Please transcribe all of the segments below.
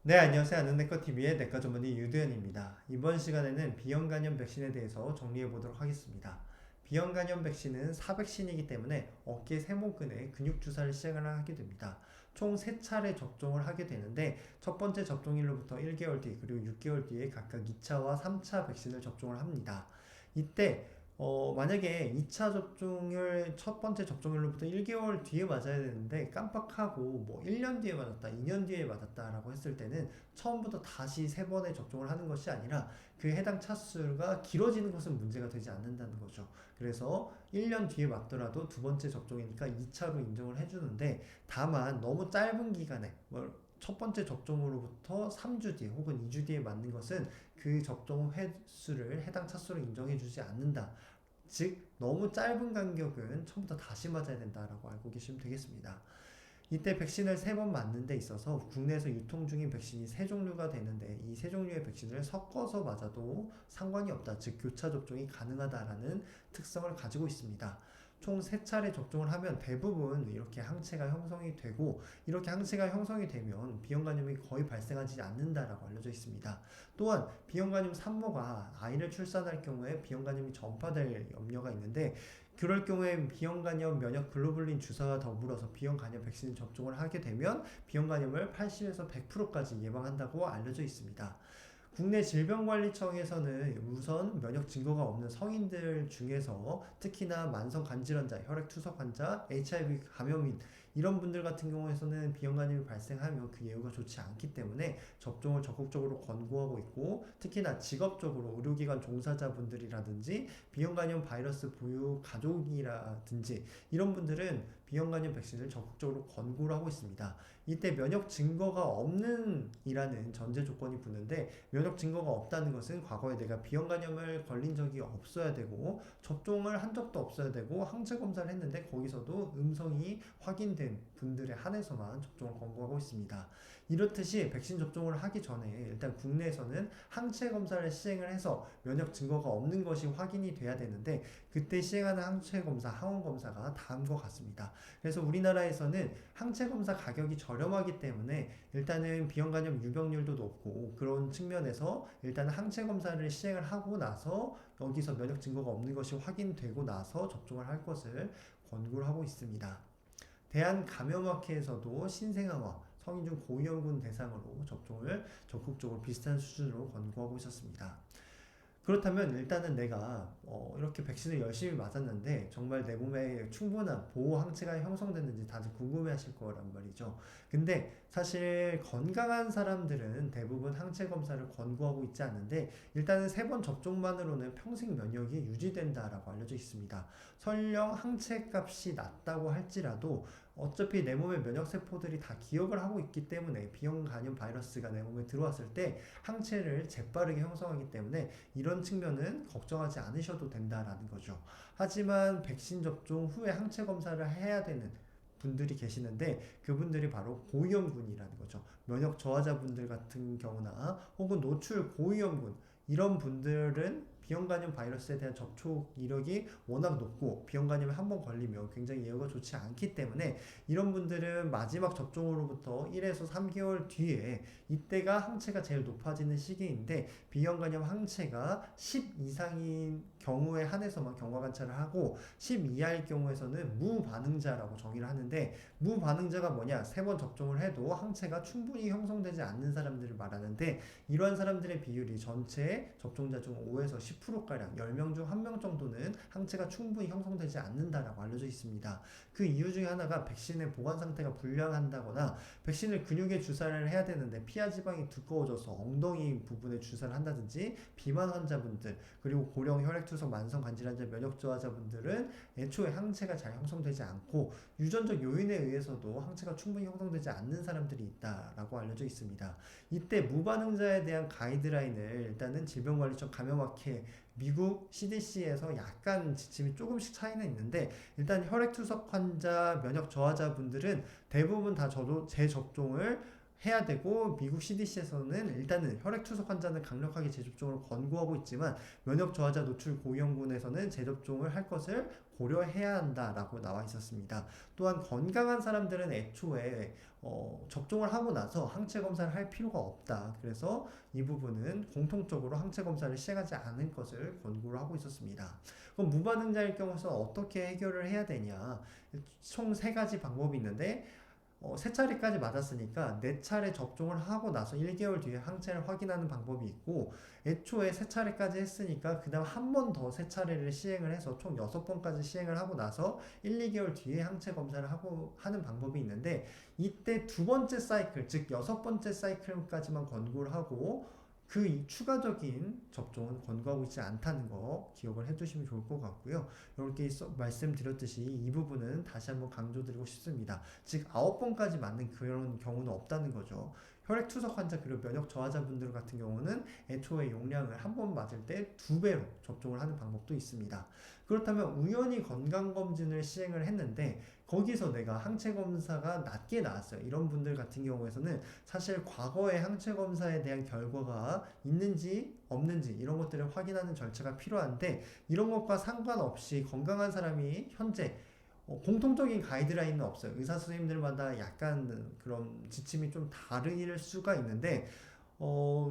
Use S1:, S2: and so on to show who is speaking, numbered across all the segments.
S1: 네, 안녕하세요. 아는내과TV의 내과 전문의 유도현입니다. 이번 시간에는 비형 간염 백신에 대해서 정리해 보도록 하겠습니다. 비형 간염 백신은 사백신이기 때문에 어깨 세모근에 근육 주사를 시행을 하게 됩니다. 총 3차례 접종을 하게 되는데 첫 번째 접종일로부터 1개월 뒤 그리고 6개월 뒤에 각각 2차와 3차 백신을 접종을 합니다. 이때 만약에 2차 접종을 첫 번째 접종일로부터 1개월 뒤에 맞아야 되는데 깜빡하고 뭐 1년 뒤에 맞았다, 2년 뒤에 맞았다라고 했을 때는 처음부터 다시 3번의 접종을 하는 것이 아니라 그 해당 차수가 길어지는 것은 문제가 되지 않는다는 거죠. 그래서 1년 뒤에 맞더라도 두 번째 접종이니까 2차로 인정을 해주는데 다만 너무 짧은 기간에 첫 번째 접종으로부터 3주 뒤에 혹은 2주 뒤에 맞는 것은 그 접종 횟수를 해당 차수로 인정해주지 않는다. 즉 너무 짧은 간격은 처음부터 다시 맞아야 된다라고 알고 계시면 되겠습니다. 이때 백신을 3번 맞는 데 있어서 국내에서 유통 중인 백신이 3종류가 되는데 이 3종류의 백신을 섞어서 맞아도 상관이 없다. 즉 교차 접종이 가능하다라는 특성을 가지고 있습니다. 총 3차례 접종을 하면 대부분 이렇게 항체가 형성이 되고 이렇게 항체가 형성이 되면 비형간염이 거의 발생하지 않는다라고 알려져 있습니다. 또한 비형간염 산모가 아이를 출산할 경우에 비형간염이 전파될 염려가 있는데 그럴 경우에 비형간염 면역 글로불린 주사와 더불어서 비형간염 백신 접종을 하게 되면 비형간염을 80에서 100%까지 예방한다고 알려져 있습니다. 국내 질병관리청에서는 우선 면역 증거가 없는 성인들 중에서 특히나 만성 간질환자, 혈액투석 환자, HIV 감염인 이런 분들 같은 경우에서는 비형간염이 발생하면 그 예후가 좋지 않기 때문에 접종을 적극적으로 권고하고 있고 특히나 직업적으로 의료기관 종사자분들이라든지 비형간염 바이러스 보유 가족이라든지 이런 분들은 비형간염 백신을 적극적으로 권고를 하고 있습니다. 이때 면역 증거가 없는 이라는 전제 조건이 붙는데 면역 증거가 없다는 것은 과거에 내가 비형간염을 걸린 적이 없어야 되고 접종을 한 적도 없어야 되고 항체 검사를 했는데 거기서도 음성이 확인된 분들에 한해서만 접종을 권고하고 있습니다. 이렇듯이 백신 접종을 하기 전에 일단 국내에서는 항체 검사를 시행을 해서 면역 증거가 없는 것이 확인이 돼야 되는데 그때 시행하는 항체 검사, 항원 검사가 다음과 같습니다. 그래서 우리나라에서는 항체 검사 가격이 저렴하기 때문에 일단은 비형간염 유병률도 높고 그런 측면에서 일단은 항체 검사를 시행을 하고 나서 여기서 면역 증거가 없는 것이 확인되고 나서 접종을 할 것을 권고를 하고 있습니다. 대한감염학회에서도 신생아와 성인 중 고위험군 대상으로 접종을 적극적으로 비슷한 수준으로 권고하고 있었습니다. 그렇다면 일단은 내가 이렇게 백신을 열심히 맞았는데 정말 내 몸에 충분한 보호 항체가 형성됐는지 다들 궁금해 하실 거란 말이죠. 근데 사실 건강한 사람들은 대부분 항체 검사를 권고하고 있지 않는데 일단은 3번 접종만으로는 평생 면역이 유지된다라고 알려져 있습니다. 설령 항체 값이 낮다고 할지라도 어차피 내 몸의 면역세포들이 다 기억을 하고 있기 때문에 비형 간염 바이러스가 내 몸에 들어왔을 때 항체를 재빠르게 형성하기 때문에 이런 측면은 걱정하지 않으셔도 된다라는 거죠. 하지만 백신 접종 후에 항체 검사를 해야 되는 분들이 계시는데 그분들이 바로 고위험군이라는 거죠. 면역 저하자분들 같은 경우나 혹은 노출 고위험군 이런 분들은 비형간염 바이러스에 대한 접촉 이력이 워낙 높고 비형간염에 한번 걸리면 굉장히 예후가 좋지 않기 때문에 이런 분들은 마지막 접종으로부터 1에서 3개월 뒤에 이때가 항체가 제일 높아지는 시기인데 비형간염 항체가 10 이상인 경우에 한해서만 경과 관찰을 하고 10 이하일 경우에서는 무반응자라고 정의를 하는데 무반응자가 뭐냐? 3번 접종을 해도 항체가 충분히 형성되지 않는 사람들을 말하는데 이러한 사람들의 비율이 전체 접종자 중 5에서 10%가량 10명 중 1명 정도는 항체가 충분히 형성되지 않는다라고 알려져 있습니다. 그 이유 중에 하나가 백신의 보관 상태가 불량한다거나 백신을 근육에 주사를 해야 되는데 피하 지방이 두꺼워져서 엉덩이 부분에 주사를 한다든지 비만 환자분들 그리고 고령 혈액투석 만성 간질환자 면역 저하자분들은 애초에 항체가 잘 형성되지 않고 유전적 요인에 의해서도 항체가 충분히 형성되지 않는 사람들이 있다라고 알려져 있습니다. 이때 무반응자에 대한 가이드라인을 일단은 질병관리청 감염학회 미국 CDC에서 약간 지침이 조금씩 차이는 있는데 일단 혈액투석 환자 면역 저하자 분들은 대부분 다 저도 재접종을 해야 되고 미국 CDC에서는 일단은 혈액 투석 환자는 강력하게 재접종을 권고하고 있지만 면역 저하자 노출 고위험군에서는 재접종을 할 것을 고려해야 한다라고 나와 있었습니다. 또한 건강한 사람들은 애초에 접종을 하고 나서 항체 검사를 할 필요가 없다. 그래서 이 부분은 공통적으로 항체 검사를 시행하지 않을 것을 권고를 하고 있었습니다. 그럼 무반응자일 경우에는 어떻게 해결을 해야 되냐? 총 세 가지 방법이 있는데 세 차례까지 맞았으니까 네 차례 접종을 하고 나서 1개월 뒤에 항체를 확인하는 방법이 있고 애초에 세 차례까지 했으니까 그 다음 한 번 더 세 차례를 시행을 해서 총 6번까지 시행을 하고 나서 1, 2개월 뒤에 항체 검사를 하는 방법이 있는데 이때 두 번째 사이클 즉 6번째 사이클까지만 권고를 하고 그 추가적인 접종은 권고하고 있지 않다는 거 기억을 해두시면 좋을 것 같고요. 이렇게 말씀드렸듯이 이 부분은 다시 한번 강조드리고 싶습니다. 즉 9번까지 맞는 그런 경우는 없다는 거죠. 혈액 투석 환자 그리고 면역 저하자분들 같은 경우는 애초에 용량을 한 번 맞을 때 2배로 접종을 하는 방법도 있습니다. 그렇다면 우연히 건강검진을 시행을 했는데 거기서 내가 항체 검사가 낮게 나왔어요. 이런 분들 같은 경우에서는 사실 과거의 항체 검사에 대한 결과가 있는지 없는지 이런 것들을 확인하는 절차가 필요한데 이런 것과 상관없이 건강한 사람이 현재 공통적인 가이드라인은 없어요. 의사 선생님들마다 약간 그런 지침이 좀 다를 수가 있는데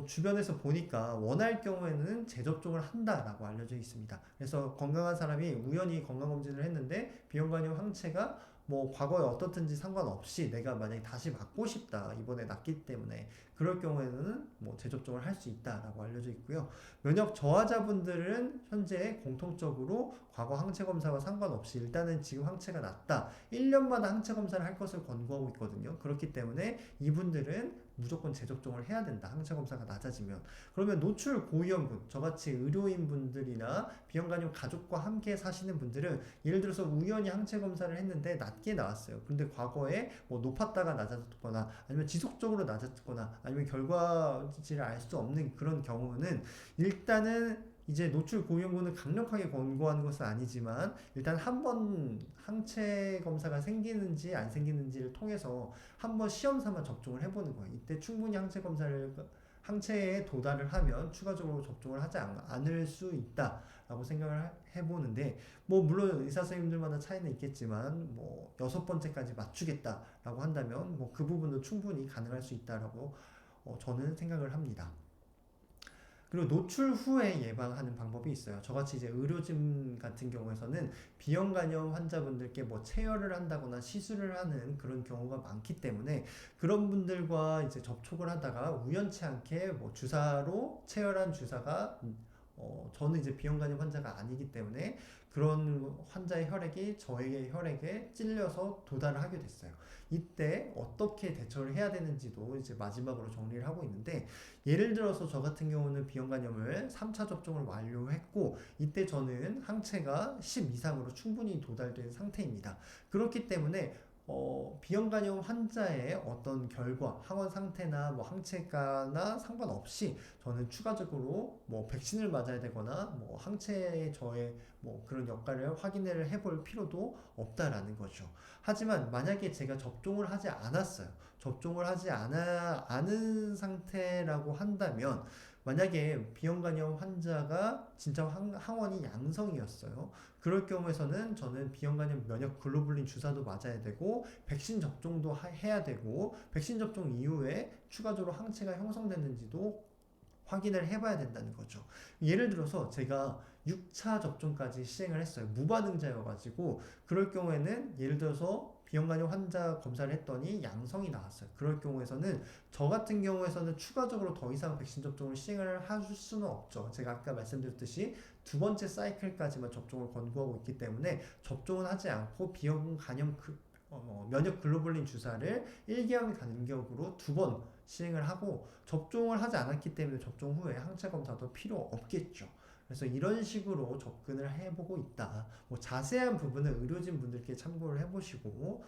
S1: 주변에서 보니까 원할 경우에는 재접종을 한다라고 알려져 있습니다. 그래서 건강한 사람이 우연히 건강검진을 했는데 비형간염 항체가 뭐 과거에 어떻든지 상관없이 내가 만약에 다시 맞고 싶다 이번에 낫기 때문에 그럴 경우에는 뭐 재접종을 할 수 있다라고 알려져 있고요. 면역 저하자분들은 현재 공통적으로 과거 항체 검사와 상관없이 일단은 지금 항체가 낮다 1년마다 항체 검사를 할 것을 권고하고 있거든요. 그렇기 때문에 이분들은 무조건 재접종을 해야 된다. 항체 검사가 낮아지면. 그러면 노출 고위험군, 저같이 의료인분들이나 비형간염 가족과 함께 사시는 분들은 예를 들어서 우연히 항체 검사를 했는데 낮게 나왔어요. 근데 과거에 뭐 높았다가 낮았거나 아니면 지속적으로 낮았거나 아니면 결과치를 알 수 없는 그런 경우는 일단은 이제 노출 고위험군을 강력하게 권고하는 것은 아니지만 일단 한번 항체 검사가 생기는지 안 생기는지를 통해서 한번 시험 삼아 접종을 해보는 거예요. 이때 충분히 항체에 도달을 하면 추가적으로 접종을 하지 않을 수 있다라고 생각을 해보는데 뭐 물론 의사 선생님들마다 차이는 있겠지만 뭐 6번째까지 맞추겠다라고 한다면 뭐 그 부분도 충분히 가능할 수 있다라고 저는 생각을 합니다. 그리고 노출 후에 예방하는 방법이 있어요. 저같이 이제 의료진 같은 경우에서는 비형간염 환자분들께 뭐 체열을 한다거나 시술을 하는 그런 경우가 많기 때문에 그런 분들과 이제 접촉을 하다가 우연치 않게 뭐 주사로 체열한 주사가 저는 이제 비형간염 환자가 아니기 때문에 그런 환자의 혈액이 저의 혈액에 찔려서 도달을 하게 됐어요. 이때 어떻게 대처를 해야 되는지도 이제 마지막으로 정리를 하고 있는데 예를 들어서 저 같은 경우는 비형간염을 3차 접종을 완료했고 이때 저는 항체가 10 이상으로 충분히 도달된 상태입니다. 그렇기 때문에 비형간염 환자의 어떤 결과, 항원 상태나 뭐 항체가나 상관없이 저는 추가적으로 뭐 백신을 맞아야 되거나 뭐 항체의 저의 뭐 그런 역할을 확인을 해볼 필요도 없다라는 거죠. 하지만 만약에 제가 접종을 하지 않았어요. 접종을 하지 않은 상태라고 한다면 만약에 비형간염 환자가 진짜 항원이 양성이었어요. 그럴 경우에서는 저는 비형간염 면역 글로불린 주사도 맞아야 되고 백신 접종도 해야 되고 백신 접종 이후에 추가적으로 항체가 형성됐는지도 확인을 해봐야 된다는 거죠. 예를 들어서 제가 6차 접종까지 시행을 했어요. 무반응자여가지고 그럴 경우에는 예를 들어서 비형간염 환자 검사를 했더니 양성이 나왔어요. 그럴 경우에서는 저 같은 경우에서는 추가적으로 더 이상 백신 접종을 시행을 할 수는 없죠. 제가 아까 말씀드렸듯이 두 번째 사이클까지만 접종을 권고하고 있기 때문에 접종은 하지 않고 비형간염 면역 글로불린 주사를 1개월 간격으로 2번 시행을 하고 접종을 하지 않았기 때문에 접종 후에 항체 검사도 필요 없겠죠. 그래서 이런 식으로 접근을 해보고 있다. 뭐 자세한 부분은 의료진 분들께 참고를 해보시고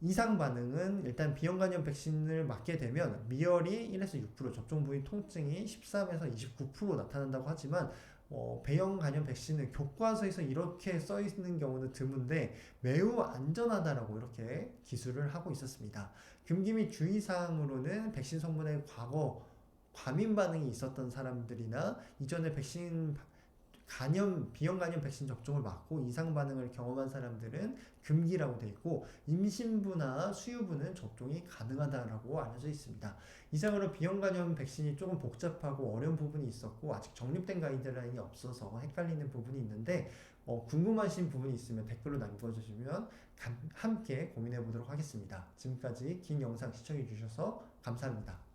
S1: 이상 반응은 일단 비형간염 백신을 맞게 되면 미열이 1에서 6%, 접종 부위 통증이 13에서 29% 나타난다고 하지만 배형 간염 백신은 교과서에서 이렇게 써 있는 경우는 드문데 매우 안전하다라고 이렇게 기술을 하고 있었습니다. 금기 및 주의사항으로는 백신 성분에 과거 과민 반응이 있었던 사람들이나 이전에 비형 간염 백신 접종을 맞고 이상 반응을 경험한 사람들은 금기라고 되어 있고 임신부나 수유부는 접종이 가능하다라고 알려져 있습니다. 이상으로 비형 간염 백신이 조금 복잡하고 어려운 부분이 있었고 아직 정립된 가이드라인이 없어서 헷갈리는 부분이 있는데 궁금하신 부분이 있으면 댓글로 남겨주시면 함께 고민해 보도록 하겠습니다. 지금까지 긴 영상 시청해 주셔서 감사합니다.